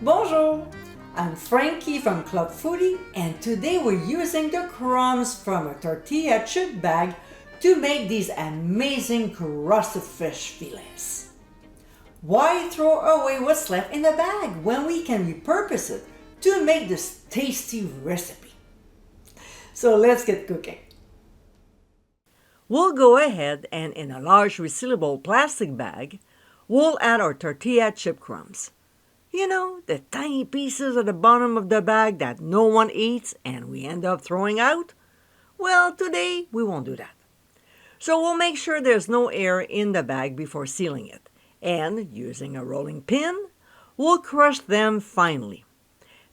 Bonjour! I'm Frankie from Club Foodie, and today we're using the crumbs from a tortilla chip bag to make these amazing crusted fish fillets. Why throw away what's left in the bag when we can repurpose it to make this tasty recipe? So let's get cooking. We'll go ahead and in a large resealable plastic bag, we'll add our tortilla chip crumbs. You know, the tiny pieces at the bottom of the bag that no one eats and we end up throwing out? Well, today we won't do that. So we'll make sure there's no air in the bag before sealing it. And using a rolling pin, we'll crush them finely.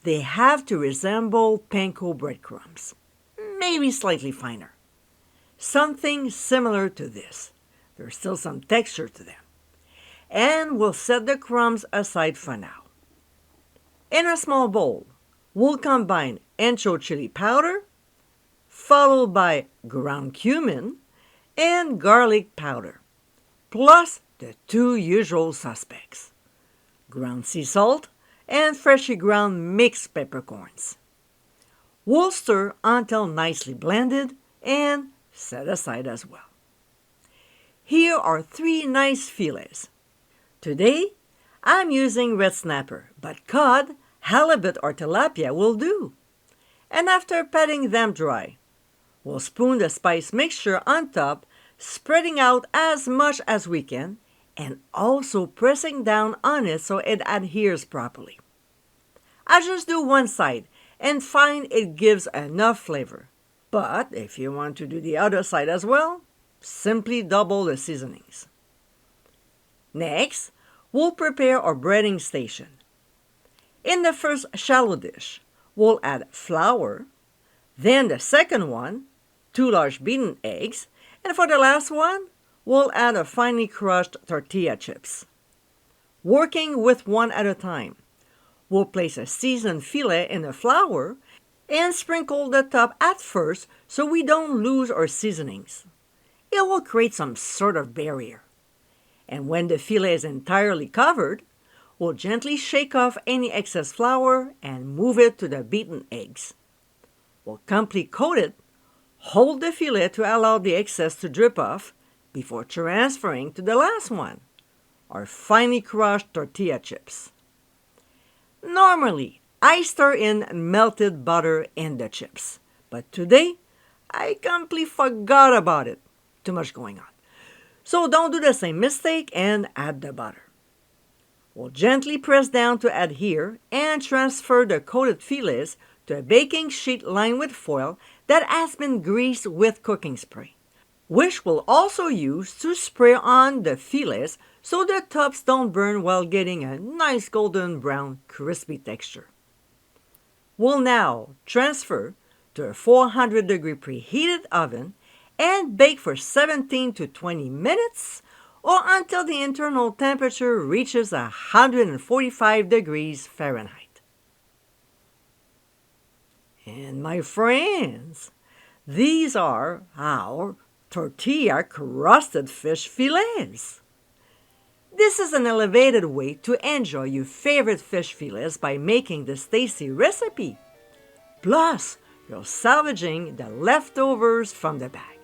They have to resemble panko breadcrumbs, maybe slightly finer. Something similar to this. There's still some texture to them. And we'll set the crumbs aside for now. In a small bowl, we'll combine ancho chili powder, followed by ground cumin and garlic powder, plus the two usual suspects, ground sea salt and freshly ground mixed peppercorns. We'll stir until nicely blended and set aside as well. Here are 3 nice fillets. Today, I'm using red snapper, but cod, halibut, or tilapia will do. And after patting them dry, we'll spoon the spice mixture on top, spreading out as much as we can, and also pressing down on it so it adheres properly. I just do one side and find it gives enough flavor. But if you want to do the other side as well, simply double the seasonings. Next, we'll prepare our breading station. In the first shallow dish, we'll add flour, then the second one, 2 large beaten eggs, and for the last one, we'll add a finely crushed tortilla chips. Working with one at a time, we'll place a seasoned fillet in the flour and sprinkle the top at first so we don't lose our seasonings. It will create some sort of barrier. And when the fillet is entirely covered, we'll gently shake off any excess flour and move it to the beaten eggs. We'll completely coat it, hold the fillet to allow the excess to drip off before transferring to the last one, our finely crushed tortilla chips. Normally, I stir in melted butter in the chips, but today, I completely forgot about it. Too much going on. So don't do the same mistake and add the butter. We'll gently press down to adhere and transfer the coated fillets to a baking sheet lined with foil that has been greased with cooking spray, which we'll also use to spray on the fillets so the tops don't burn while getting a nice golden brown crispy texture. We'll now transfer to a 400-degree preheated oven and bake for 17 to 20 minutes or until the internal temperature reaches 145 degrees Fahrenheit. And my friends, these are our tortilla crusted fish fillets. This is an elevated way to enjoy your favorite fish fillets by making this tasty recipe. Plus, you're salvaging the leftovers from the bag.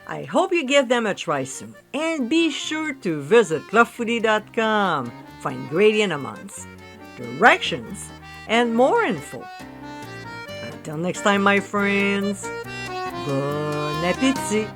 I hope you give them a try soon, and be sure to visit clubfoodie.com for ingredient amounts, directions, and more info. Until next time, my friends, bon appétit!